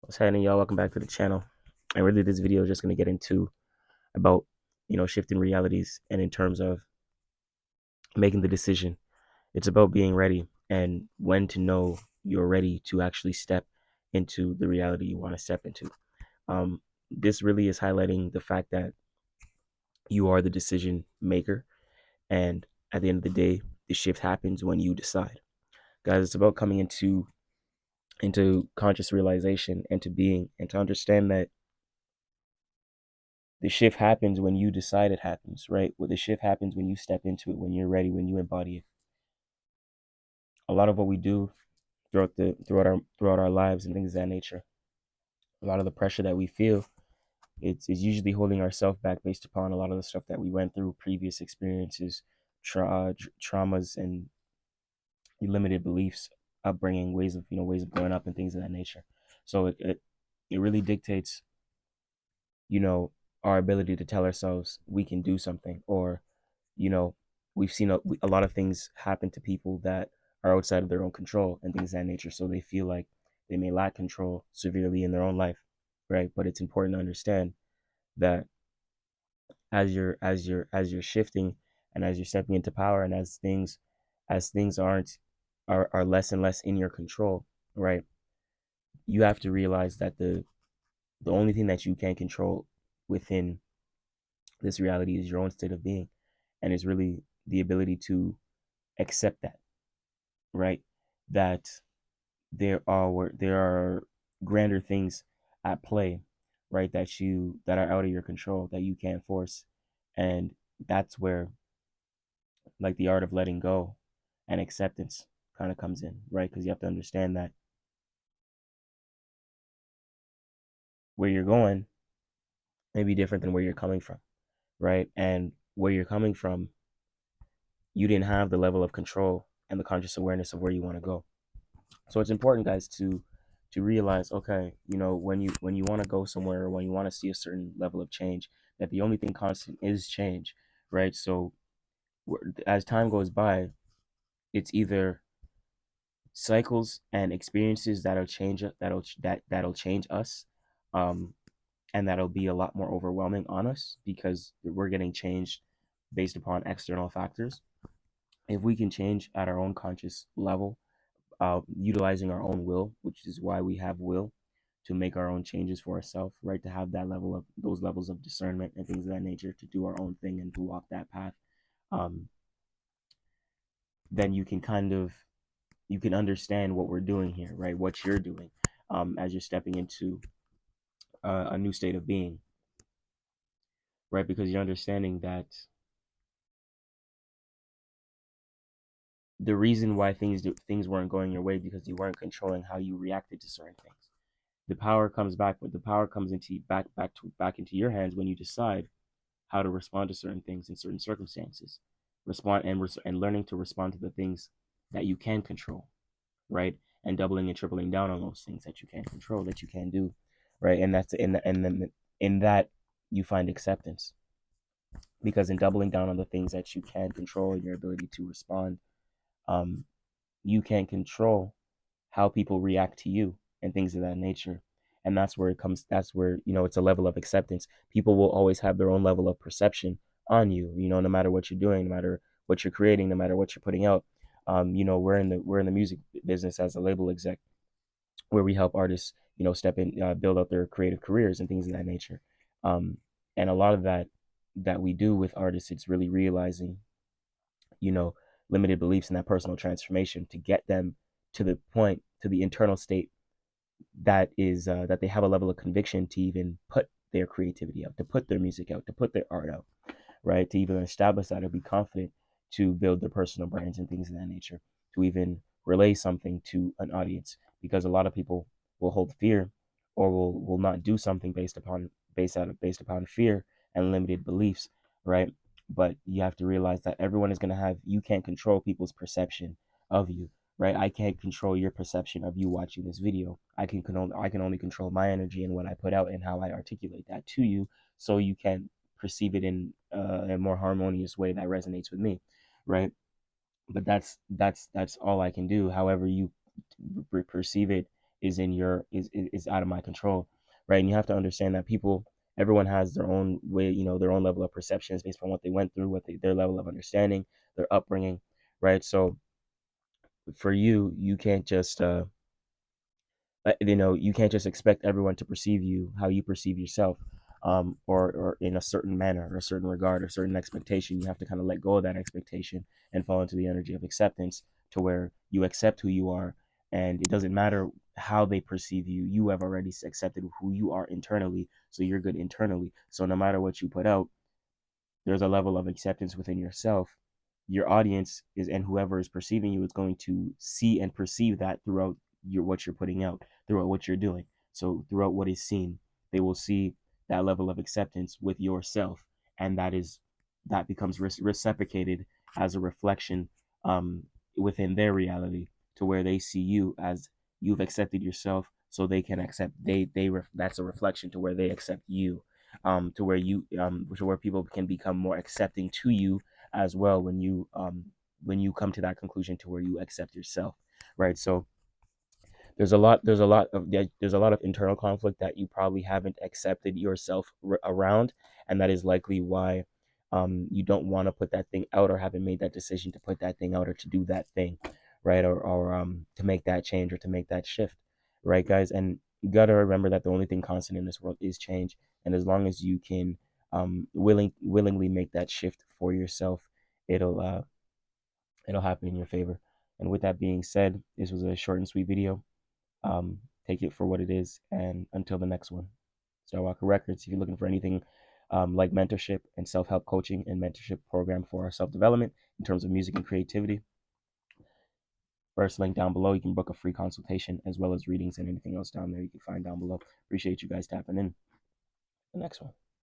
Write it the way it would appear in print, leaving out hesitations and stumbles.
What's happening, y'all? Welcome back to the channel. And really, this video is just going to get into about shifting realities, and in terms of making the decision. It's about being ready and when to know you're ready to actually step into the reality you want to step into. This really is highlighting the fact that you are the decision maker, and at the end of the day, the shift happens when you decide. Guys, it's about coming into conscious realization and to being and to understand that the shift happens when you decide it happens, right? Well, the shift happens when you step into it, when you're ready, when you embody it. A lot of what we do throughout our lives and things of that nature, a lot of the pressure that we feel, it's is usually holding ourselves back based upon a lot of the stuff that we went through, previous experiences, traumas, and limited beliefs, upbringing, ways of growing up, and things of that nature. So it really dictates, you know, our ability to tell ourselves we can do something, or you know, we've seen a lot of things happen to people that are outside of their own control and things of that nature. So they feel like they may lack control severely in their own life, right? But it's important to understand that as you're shifting, and as you're stepping into power, and as things are less and less in your control, right? You have to realize that the only thing that you can control within this reality is your own state of being, and it's really the ability to accept that, right? That there are grander things at play, right? That are out of your control, that you can't force, and that's where, like, the art of letting go and acceptance kind of comes in, right? Because you have to understand that where you're going may be different than where you're coming from, right? And where you're coming from, you didn't have the level of control and the conscious awareness of where you want to go. So it's important, guys, to realize, okay, when you want to go somewhere, or when you want to see a certain level of change, that the only thing constant is change, right? So as time goes by, it's either cycles and experiences that'll change us, um, and that'll be a lot more overwhelming on us because we're getting changed based upon external factors. If we can change at our own conscious level, utilizing our own will, which is why we have will, to make our own changes for ourselves, right? To have those levels of discernment and things of that nature, to do our own thing and to walk that path. Um, then you can understand what we're doing here, right? What you're doing, as you're stepping into a new state of being, right? Because you're understanding that the reason why things weren't going your way because you weren't controlling how you reacted to certain things. The power comes into back into your hands when you decide how to respond to certain things in certain circumstances. And learning to respond to the things that you can control, right? And doubling and tripling down on those things that you can control, that you can do, right? And that's and then in that you find acceptance, because in doubling down on the things that you can control and your ability to respond, um, you can control how people react to you and things of that nature. And that's where, it's a level of acceptance. People will always have their own level of perception on you, no matter what you're doing, no matter what you're creating, no matter what you're putting out. We're in the music business as a label exec, where we help artists, step in, build out their creative careers and things of that nature. Um, and a lot of that we do with artists, it's really realizing, you know, limited beliefs in that personal transformation to get them to the internal state that they have a level of conviction to even put their creativity out, to put their music out, to put their art out, right? To even establish that or be confident to build their personal brands and things of that nature, to even relay something to an audience. Because a lot of people will hold fear, or will not do something based upon fear and limited beliefs, right? But you have to realize that everyone is going to have you can't control people's perception of you, right? I can't control your perception of you watching this video. I can only control my energy and what I put out and how I articulate that to you, so you can perceive it in a more harmonious way that resonates with me, right? But that's all I can do. However you perceive it is in your is out of my control, right? And you have to understand that everyone has their own way, their own level of perceptions based on what they went through, their level of understanding, their upbringing, right? So for you, you can't just you can't just expect everyone to perceive you how you perceive yourself, or in a certain manner or a certain regard or certain expectation. You have to kind of let go of that expectation and fall into the energy of acceptance, to where you accept who you are, and it doesn't matter how they perceive you. You have already accepted who you are internally, so you're good internally. So no matter what you put out, there's a level of acceptance within yourself. Your audience is, and whoever is perceiving you is going to see and perceive that throughout what you're putting out, throughout what you're doing. So throughout what is seen, they will see that level of acceptance with yourself, and that becomes reciprocated as a reflection, um, within their reality, to where they see you as you've accepted yourself, so they can accept that's a reflection to where they accept you, to where people can become more accepting to you as well, when you come to that conclusion to where you accept yourself, right? So there's a lot of internal conflict that you probably haven't accepted yourself around, and that is likely why you don't want to put that thing out, or haven't made that decision to put that thing out, or to do that thing, right? Or to make that change, or to make that shift, right, guys? And you got to remember that the only thing constant in this world is change, and as long as you can willingly make that shift for yourself, it'll uh, it'll happen in your favor. And with that being said, this was a short and sweet video. Take it for what it is, and until the next one. Skywalker Records. If you're looking for anything like mentorship and self-help coaching and mentorship program for our self-development in terms of music and creativity, first link down below. You can book a free consultation, as well as readings and anything else down there you can find down below. Appreciate you guys tapping in. The next one.